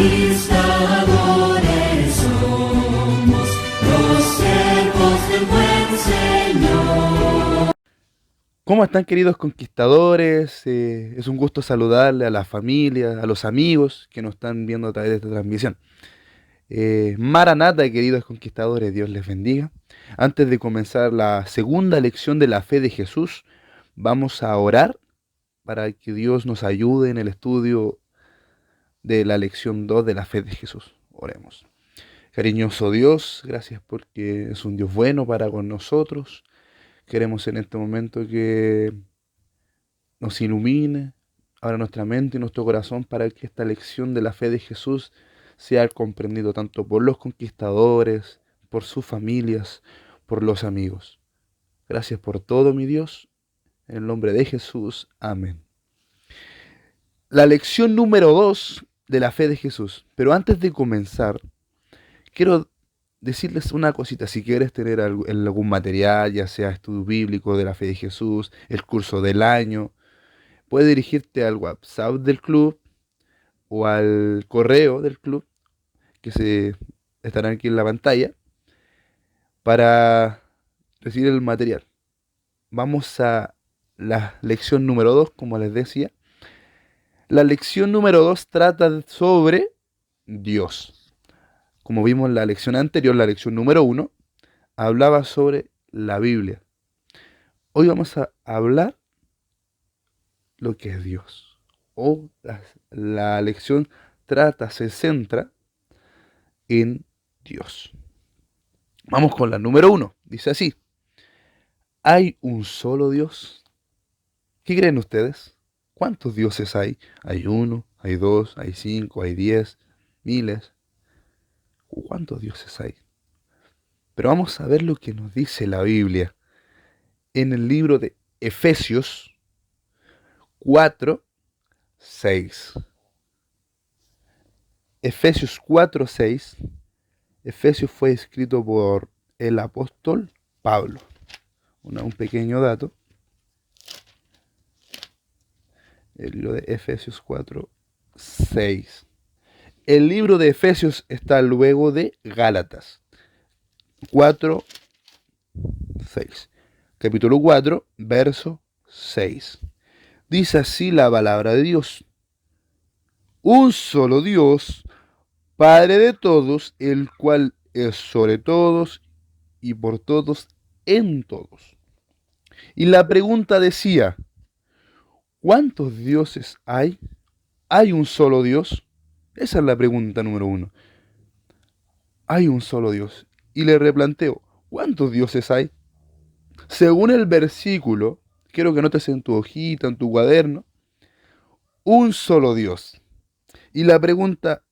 conquistadores somos, los siervos del buen Señor. ¿Cómo están, queridos conquistadores? Es un gusto saludarle a la familia, a los amigos que nos están viendo a través de esta transmisión. Maranata, queridos conquistadores, Dios les bendiga. Antes de comenzar la segunda lección de la fe de Jesús, vamos a orar para que Dios nos ayude en el estudio de la lección 2 de la fe de Jesús. Oremos. Cariñoso Dios, gracias porque es un Dios bueno para con nosotros. Queremos en este momento que nos ilumine ahora nuestra mente y nuestro corazón para que esta lección de la fe de Jesús sea comprendido tanto por los conquistadores, por sus familias, por los amigos. Gracias por todo, mi Dios. En el nombre de Jesús. Amén. La lección número 2 de la fe de Jesús. Pero antes de comenzar, quiero decirles una cosita. Si quieres tener algún material, ya sea estudio bíblico de la fe de Jesús, el curso del año, puedes dirigirte al WhatsApp del club o al correo del club, que se estarán aquí en la pantalla, para recibir el material. Vamos a la lección número 2, como les decía. La lección número 2 trata sobre Dios. Como vimos en la lección anterior, la lección número 1, hablaba sobre la Biblia. Hoy vamos a hablar lo que es Dios. O la lección se centra en Dios. Vamos con la número 1. Dice así: ¿hay un solo Dios? ¿Qué creen ustedes? ¿Cuántos dioses hay? ¿Hay uno? ¿Hay dos? ¿Hay cinco? ¿Hay 10? ¿Miles? ¿Cuántos dioses hay? Pero vamos a ver lo que nos dice la Biblia en el libro de Efesios 4:6. Efesios 4:6. Efesios fue escrito por el apóstol Pablo. Un pequeño dato. El libro de Efesios 4:6. El libro de Efesios está luego de Gálatas 4:6. Capítulo 4, verso 6. Dice así la palabra de Dios: un solo Dios, Padre de todos, el cual es sobre todos y por todos en todos. Y la pregunta decía: ¿cuántos dioses hay? ¿Hay un solo Dios? Esa es la pregunta número 1. Hay un solo Dios. Y le replanteo: ¿cuántos dioses hay? Según el versículo, quiero que notes en tu hojita, en tu cuaderno, un solo Dios. Y la pregunta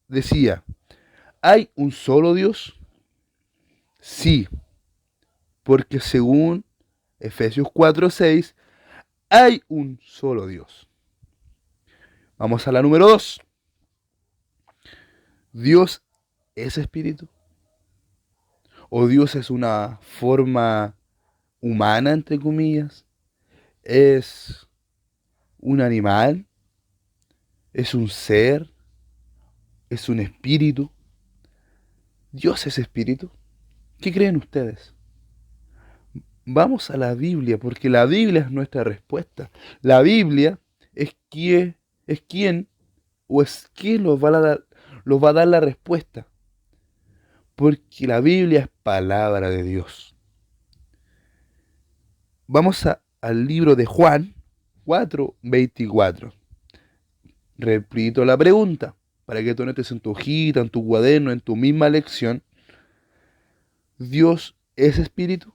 decía: ¿hay un solo Dios? Sí, porque según Efesios 4:6, hay un solo Dios. Vamos a la número 2. ¿Dios es espíritu? ¿O Dios es una forma humana, entre comillas? ¿Es un animal? ¿Es un ser? ¿Es un espíritu? ¿Dios es espíritu? ¿Qué creen ustedes? Vamos a la Biblia, porque la Biblia es nuestra respuesta. La Biblia es quién o es quien nos va a dar la respuesta. Porque la Biblia es palabra de Dios. Vamos al libro de Juan 4:24. Repito la pregunta, para que tú notes en tu hojita, en tu cuaderno, en tu misma lección. ¿Dios es espíritu?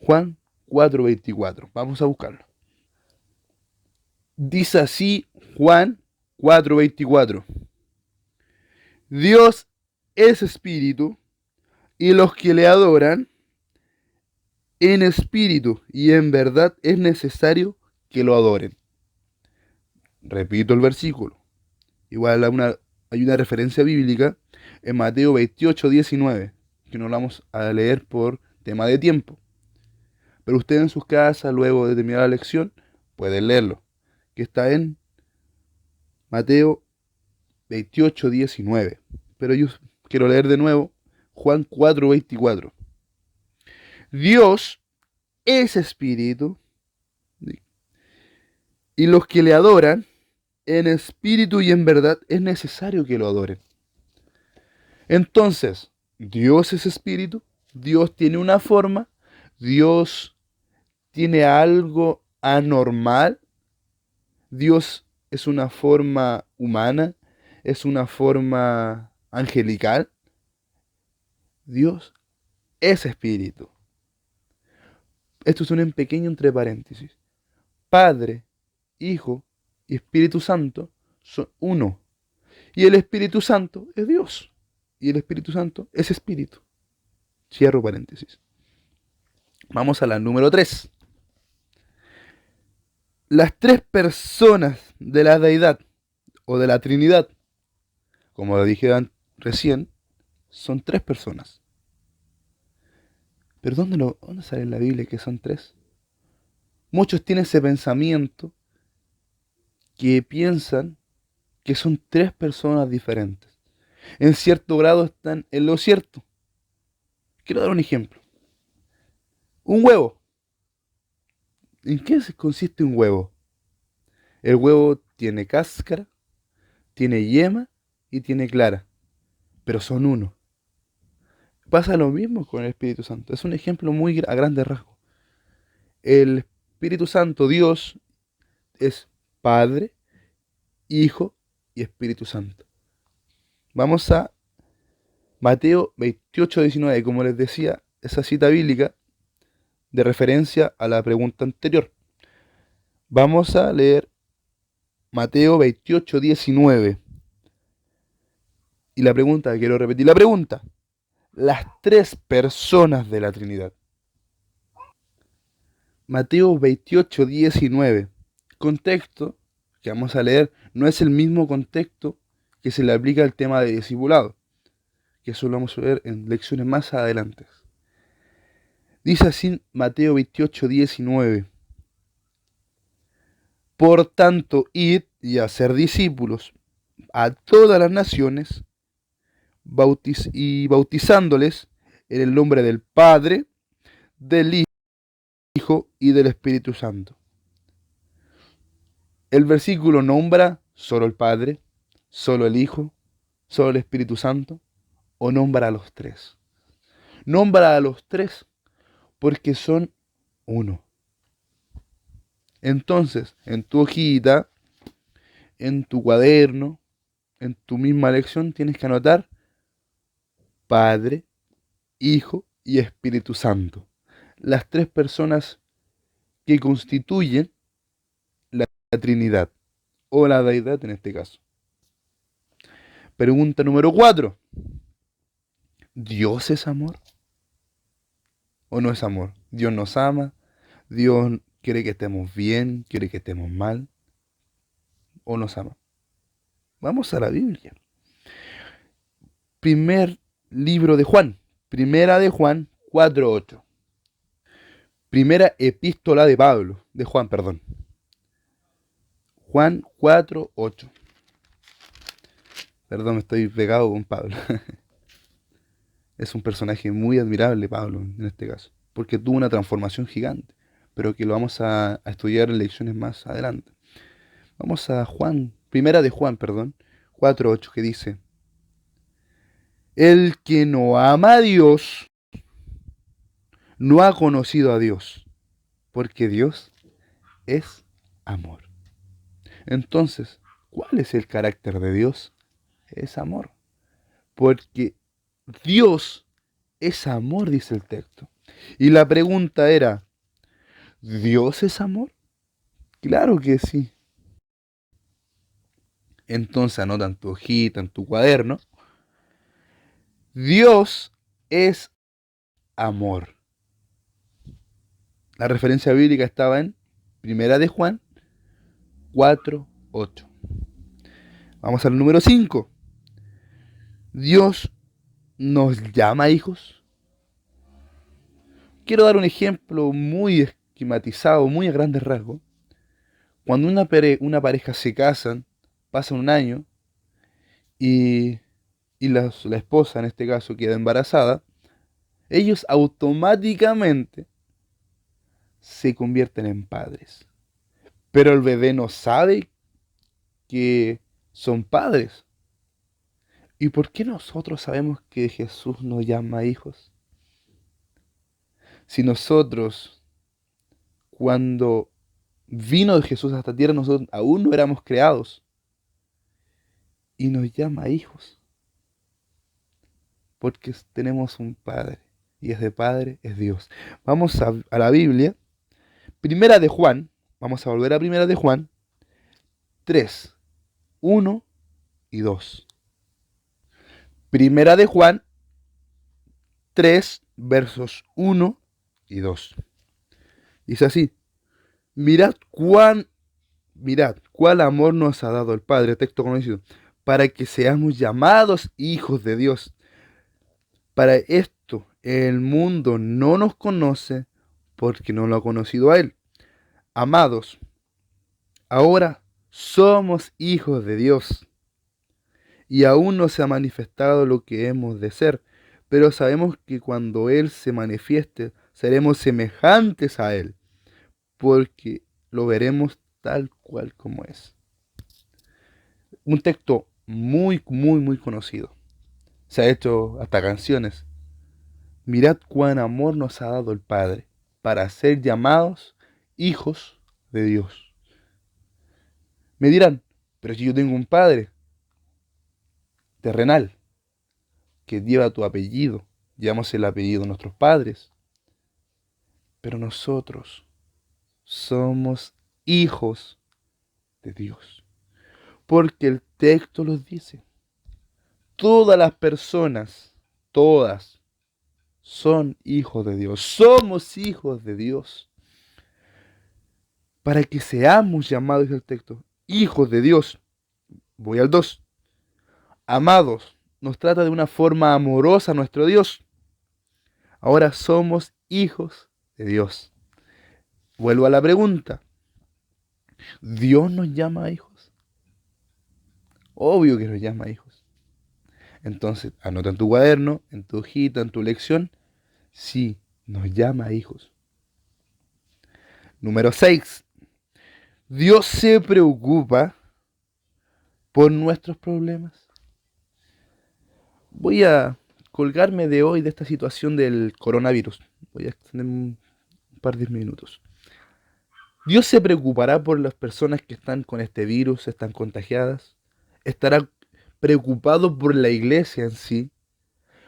Juan 4:24. Vamos a buscarlo. Dice así Juan 4:24. Dios es espíritu, y los que le adoran en espíritu y en verdad es necesario que lo adoren. Repito el versículo. Igual hay una referencia bíblica en Mateo 28:19, que no la vamos a leer por tema de tiempo. Pero usted en sus casas, luego de terminar la lección, puede leerlo, que está en Mateo 28, 19. Pero yo quiero leer de nuevo Juan 4, 24. Dios es espíritu y los que le adoran en espíritu y en verdad es necesario que lo adoren. Entonces, Dios es espíritu, Dios tiene una forma, Dios tiene algo anormal, Dios es una forma humana, es una forma angelical. Dios es espíritu. Esto es un pequeño entre paréntesis. Padre, Hijo y Espíritu Santo son uno. Y el Espíritu Santo es Dios. Y el Espíritu Santo es espíritu. Cierro paréntesis. Vamos a la número 3. Las tres personas de la deidad o de la Trinidad, como lo dije recién, son tres personas. Pero ¿dónde sale en la Biblia que son tres? Muchos tienen ese pensamiento que piensan que son tres personas diferentes. En cierto grado están en lo cierto. Quiero dar un ejemplo. Un huevo. ¿En qué consiste un huevo? El huevo tiene cáscara, tiene yema y tiene clara, pero son uno. Pasa lo mismo con el Espíritu Santo. Es un ejemplo muy a grandes rasgos. El Espíritu Santo, Dios, es Padre, Hijo y Espíritu Santo. Vamos a Mateo 28, 19. Como les decía, esa cita bíblica de referencia a la pregunta anterior. Vamos a leer Mateo 28, 19. Y la pregunta, quiero repetir la pregunta. Las tres personas de la Trinidad. Mateo 28, 19. Contexto que vamos a leer no es el mismo contexto que se le aplica al tema de discipulado, que eso lo vamos a ver en lecciones más adelante. Dice así Mateo 28, 19. Por tanto, id y hacer discípulos a todas las naciones, bautizándoles en el nombre del Padre, del Hijo y del Espíritu Santo. El versículo nombra solo el Padre, solo el Hijo, solo el Espíritu Santo, o nombra a los tres. Nombra a los tres porque son uno. Entonces, en tu hojita, en tu cuaderno, en tu misma lección, tienes que anotar Padre, Hijo y Espíritu Santo. Las tres personas que constituyen la Trinidad, o la deidad en este caso. Pregunta número 4. ¿Dios es amor? ¿O no es amor? ¿Dios nos ama? ¿Dios quiere que estemos bien? ¿Quiere que estemos mal? ¿O nos ama? Vamos a la Biblia. Primer libro de Juan. Primera de Juan 4:8. Primera epístola de Juan, perdón. Juan 4:8. Perdón, estoy pegado con Pablo. Es un personaje muy admirable, Pablo, en este caso, porque tuvo una transformación gigante, pero que lo vamos a estudiar en lecciones más adelante. Vamos a Primera de Juan, 4:8, que dice: el que no ama a Dios no ha conocido a Dios, porque Dios es amor. Entonces, ¿cuál es el carácter de Dios? Es amor. Porque Dios es amor, dice el texto. Y la pregunta era, ¿Dios es amor? Claro que sí. Entonces anota en tu hojita, en tu cuaderno, Dios es amor. La referencia bíblica estaba en Primera de Juan 4:8. Vamos al número 5. Dios nos llama hijos. Quiero dar un ejemplo muy esquematizado, muy a grandes rasgos. Cuando una pareja se casan, pasa un año y, la esposa en este caso queda embarazada, ellos automáticamente se convierten en padres. Pero el bebé no sabe que son padres. ¿Y por qué nosotros sabemos que Jesús nos llama hijos? Si nosotros, cuando vino Jesús a esta tierra, nosotros aún no éramos creados y nos llama hijos, porque tenemos un Padre y ese Padre es Dios. Vamos a la Biblia, Primera de Juan, vamos a volver a Primera de Juan 3, 1 y 2. Primera de Juan 3, versos 1 y 2. Dice así: Mirad cuál amor nos ha dado el Padre, texto conocido, para que seamos llamados hijos de Dios. Para esto el mundo no nos conoce porque no lo ha conocido a Él. Amados, ahora somos hijos de Dios y aún no se ha manifestado lo que hemos de ser, pero sabemos que cuando Él se manifieste seremos semejantes a Él, porque lo veremos tal cual como es. Un texto muy conocido. Se ha hecho hasta canciones. Mirad cuán amor nos ha dado el Padre para ser llamados hijos de Dios. Me dirán, pero si yo tengo un Padre terrenal que lleva tu apellido, llevamos el apellido de nuestros padres, pero nosotros somos hijos de Dios. Porque el texto los dice. Todas las personas, todas, son hijos de Dios. Somos hijos de Dios. Para que seamos llamados, dice el texto, hijos de Dios. Voy al 2. Amados, nos trata de una forma amorosa nuestro Dios. Ahora somos hijos de Dios. Vuelvo a la pregunta. ¿Dios nos llama a hijos? Obvio que nos llama a hijos. Entonces, anota en tu cuaderno, en tu hojita, en tu lección, sí, nos llama a hijos. Número 6. Dios se preocupa por nuestros problemas. Voy a colgarme de hoy de esta situación del coronavirus. Voy a extender un par de minutos. Dios se preocupará por las personas que están con este virus, están contagiadas. Estará preocupado por la iglesia en sí.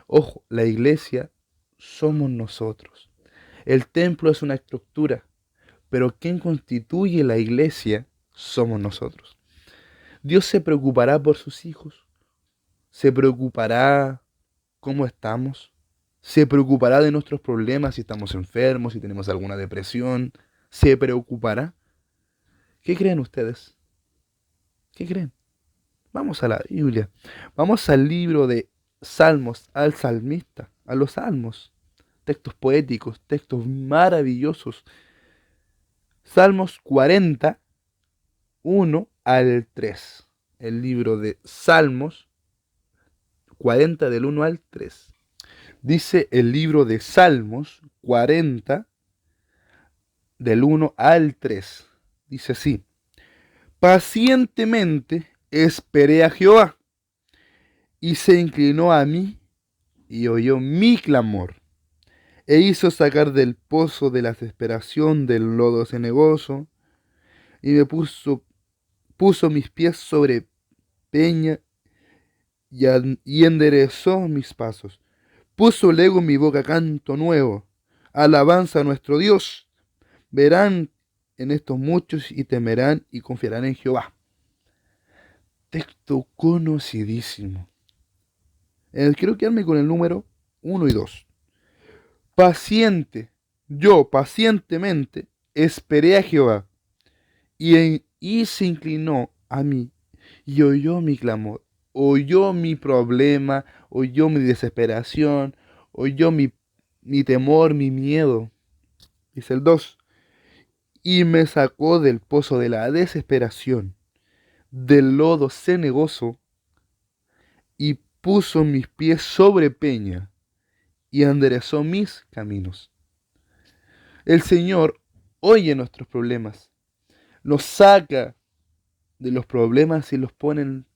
Ojo, la iglesia somos nosotros. El templo es una estructura, pero quien constituye la iglesia somos nosotros. Dios se preocupará por sus hijos. Se preocupará cómo estamos. Se preocupará de nuestros problemas, si estamos enfermos, si tenemos alguna depresión. Se preocupará. ¿Qué creen ustedes? ¿Qué creen? Vamos a la Biblia. Vamos al libro de Salmos, al salmista, a los salmos. Textos poéticos, textos maravillosos. Salmos 40, 1 al 3. El libro de Salmos 40 del 1 al 3. Dice el libro de Salmos 40 del 1 al 3. Dice así: Pacientemente esperé a Jehová, y se inclinó a mí, y oyó mi clamor, e hizo sacar del pozo de la desesperación del lodo cenagoso, y me puso mis pies sobre peña, y enderezó mis pasos. Puso luego en mi boca canto nuevo, alabanza a nuestro Dios. Verán en estos muchos y temerán y confiarán en Jehová. Texto conocidísimo. Quiero quedarme con el número 1 y 2. Yo pacientemente esperé a Jehová, y se inclinó a mí, y oyó mi clamor, oyó mi problema, oyó mi desesperación, oyó mi temor, mi miedo. Dice el 2. Y me sacó del pozo de la desesperación, del lodo cenagoso, puso mis pies sobre peña y enderezó mis caminos. El Señor oye nuestros problemas, nos saca de los problemas y los pone en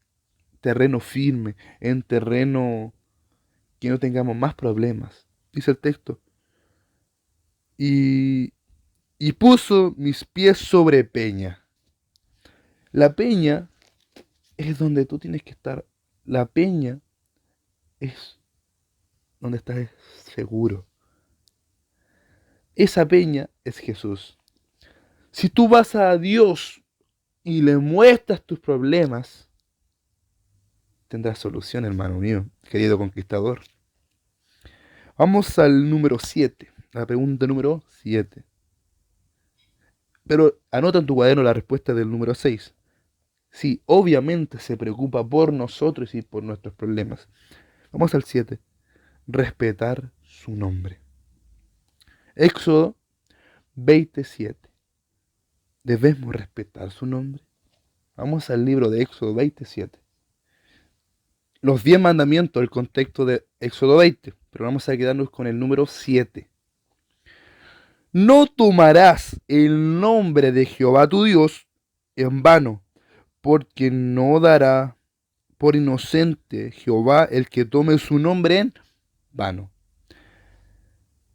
terreno firme, en terreno que no tengamos más problemas. Dice el texto. Y, y puso mis pies sobre peña. La peña es donde tú tienes que estar. La peña es donde estás seguro. Esa peña es Jesús. Si tú vas a Dios y le muestras tus problemas, tendrás solución, hermano mío, querido conquistador. Vamos al número 7, la pregunta número 7. Pero anota en tu cuaderno la respuesta del número 6. Sí, obviamente se preocupa por nosotros y por nuestros problemas. Vamos al 7. Respetar su nombre. Éxodo 27. ¿Debemos respetar su nombre? Vamos al libro de Éxodo 27. Los 10 mandamientos, el contexto de Éxodo 20, pero vamos a quedarnos con el número 7. No tomarás el nombre de Jehová tu Dios en vano, porque no dará por inocente Jehová el que tome su nombre en vano.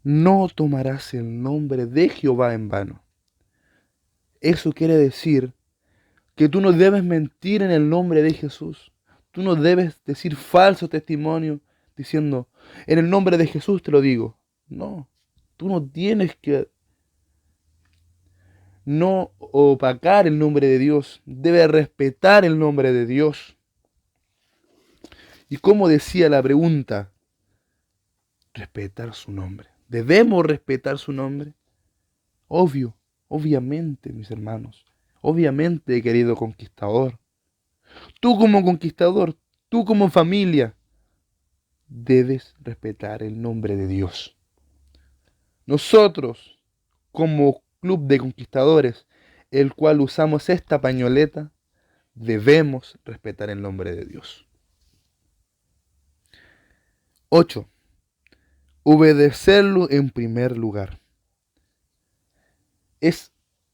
No tomarás el nombre de Jehová en vano. Eso quiere decir que tú no debes mentir en el nombre de Jesús. Tú no debes decir falso testimonio diciendo, en el nombre de Jesús te lo digo. No, tú no tienes que no opacar el nombre de Dios. Debes respetar el nombre de Dios. Y como decía la pregunta, respetar su nombre. ¿Debemos respetar su nombre? Obvio, obviamente, mis hermanos. Obviamente, querido conquistador. Tú como conquistador, tú como familia, debes respetar el nombre de Dios. Nosotros, como club de conquistadores, el cual usamos esta pañoleta, debemos respetar el nombre de Dios. 8. Obedecerlo en primer lugar. Es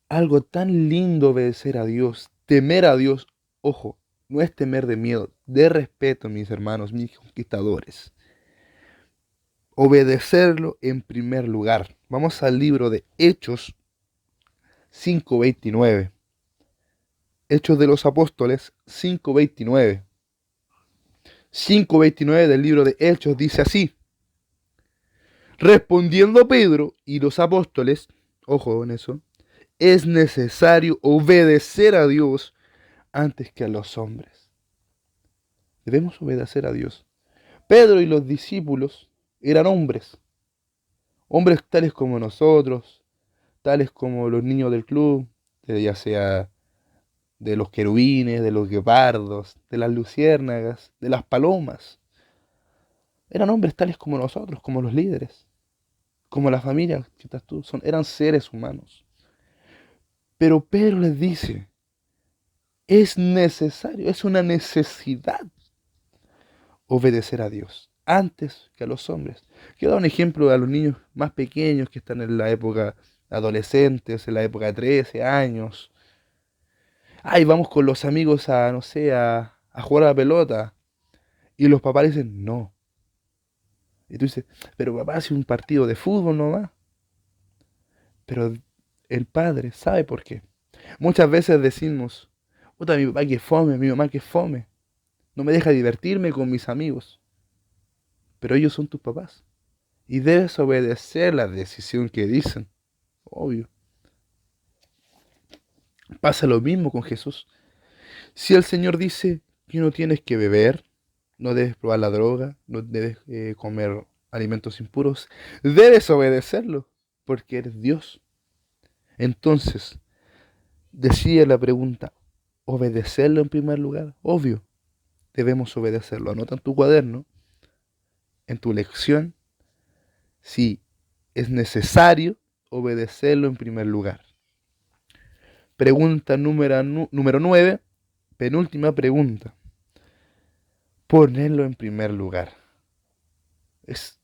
algo tan lindo obedecer a Dios, temer a Dios. Ojo, no es temer de miedo, de respeto, mis hermanos, mis conquistadores. Obedecerlo en primer lugar. Vamos al libro de Hechos 5:29. Hechos de los Apóstoles 5:29. 5:29 del libro de Hechos dice así. Respondiendo Pedro y los apóstoles, ojo en eso, es necesario obedecer a Dios antes que a los hombres. Debemos obedecer a Dios. Pedro y los discípulos eran hombres, hombres tales como nosotros, tales como los niños del club, ya sea de los querubines, de los guepardos, de las luciérnagas, de las palomas. Eran hombres tales como nosotros, como los líderes, como la familia que estás tú, eran seres humanos. Pero Pedro les dice, es necesario, es una necesidad obedecer a Dios antes que a los hombres. Quiero dar un ejemplo a los niños más pequeños que están en la época adolescentes, en la época de 13 años. Ay, vamos con los amigos a, no sé, a jugar a la pelota. Y los papás dicen, no. Y tú dices, pero papá, hace un partido de fútbol nomás. Pero el padre sabe por qué. Muchas veces decimos, puta, mi papá que fome, mi mamá que fome. No me deja divertirme con mis amigos. Pero ellos son tus papás. Y debes obedecer la decisión que dicen. Obvio. Pasa lo mismo con Jesús. Si el Señor dice que no tienes que beber, no debes probar la droga, no debes comer alimentos impuros, debes obedecerlo, porque eres Dios. Entonces, decía la pregunta, ¿obedecerlo en primer lugar? Obvio, debemos obedecerlo. Anota en tu cuaderno, en tu lección, si es necesario obedecerlo en primer lugar. Pregunta número 9, penúltima pregunta. ponerlo en primer lugar. Es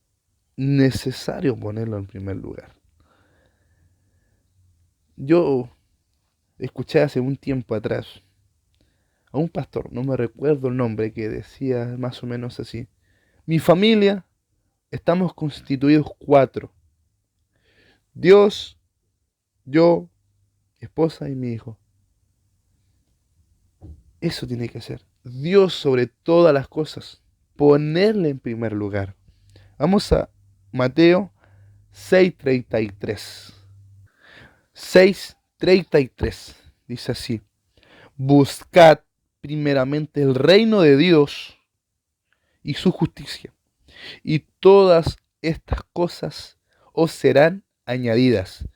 necesario ponerlo en primer lugar. Yo escuché hace un tiempo atrás a un pastor, no me recuerdo el nombre, que decía más o menos así: mi familia, estamos constituidos cuatro: Dios, yo, mi esposa y mi hijo. Eso tiene que ser. Dios sobre todas las cosas. Ponerle en primer lugar. Vamos a Mateo 6:33. 6:33. Dice así: buscad primeramente el reino de Dios y su justicia, y todas estas cosas os serán añadidas.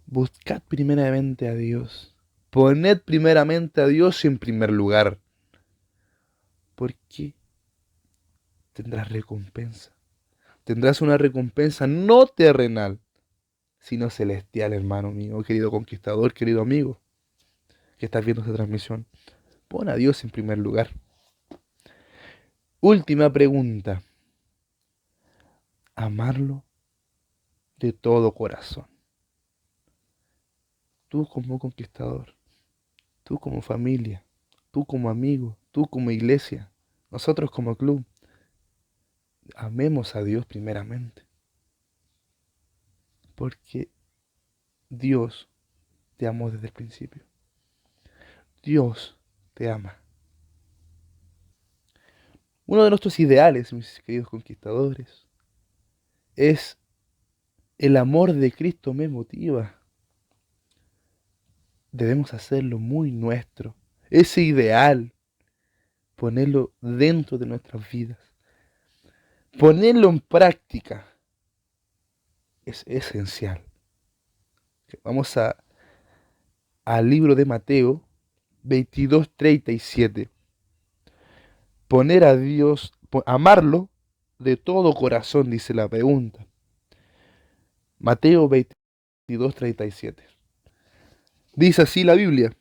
Buscad primeramente a Dios. Poned primeramente a Dios en primer lugar, porque tendrás recompensa. Tendrás una recompensa no terrenal, sino celestial, hermano mío, querido conquistador, querido amigo, que estás viendo esta transmisión. Pon a Dios en primer lugar. Última pregunta. Amarlo de todo corazón. Tú como conquistador, tú como familia, tú como amigo, tú como iglesia, nosotros como club, amemos a Dios primeramente. Porque Dios te amó desde el principio. Dios te ama. Uno de nuestros ideales, mis queridos conquistadores, es: el amor de Cristo me motiva. Debemos hacerlo muy nuestro. Ese ideal, ponerlo dentro de nuestras vidas. Ponerlo en práctica es esencial. Vamos al libro de Mateo 22:37. Poner a Dios, amarlo de todo corazón, dice la pregunta. Mateo 22:37. Dice así la Biblia,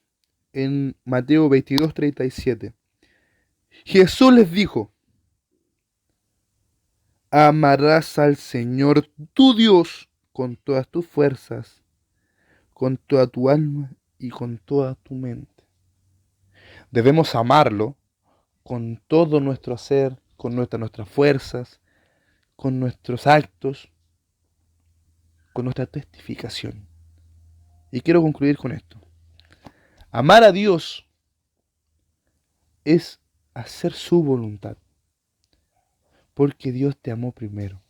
en Mateo 22:37. Jesús les dijo: amarás al Señor tu Dios con todas tus fuerzas, con toda tu alma y con toda tu mente. Debemos amarlo con todo nuestro ser, con nuestras fuerzas, con nuestros actos, con nuestra testificación. Y quiero concluir con esto. Amar a Dios es hacer su voluntad, porque Dios te amó primero.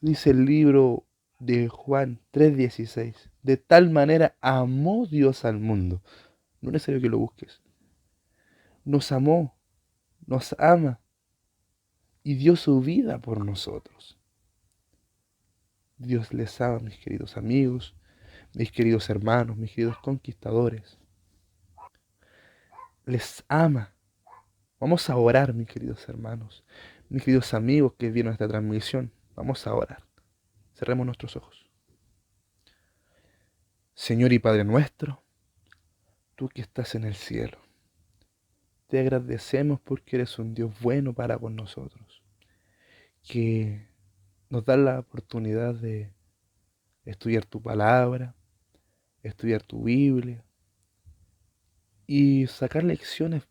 Dice el libro de Juan 3:16. De tal manera amó Dios al mundo. No es necesario que lo busques. Nos amó, nos ama y dio su vida por nosotros. Dios les ama, mis queridos amigos, mis queridos hermanos, mis queridos conquistadores. Les ama. Vamos a orar, mis queridos hermanos, mis queridos amigos que vieron esta transmisión. Vamos a orar. Cerremos nuestros ojos. Señor y Padre nuestro, tú que estás en el cielo, te agradecemos porque eres un Dios bueno para con nosotros, que nos da la oportunidad de estudiar tu palabra, estudiar tu Biblia y sacar lecciones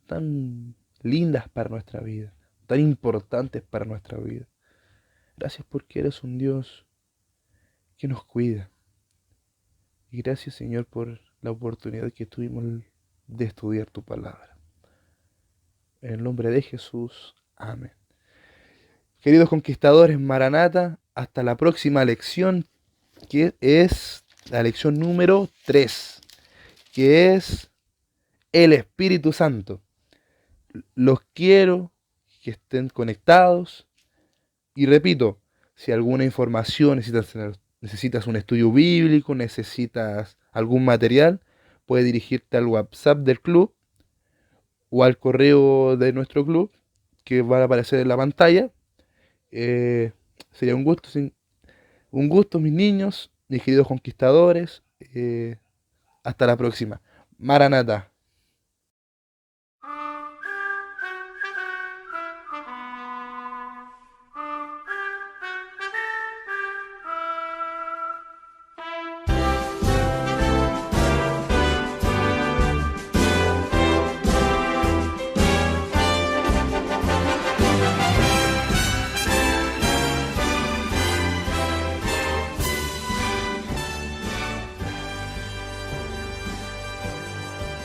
tan lindas para nuestra vida, tan importantes para nuestra vida. Gracias porque eres un Dios que nos cuida. Y gracias, Señor, por la oportunidad que tuvimos de estudiar tu palabra. En el nombre de Jesús. Amén. Queridos conquistadores, Maranata, hasta la próxima lección, que es la lección número 3, que es el Espíritu Santo. Los quiero que estén conectados. Y repito, si alguna información necesitas un estudio bíblico, necesitas algún material, puedes dirigirte al WhatsApp del club o al correo de nuestro club que va a aparecer en la pantalla. Sería un gusto, mis niños, mis queridos conquistadores. Hasta la próxima. Maranata.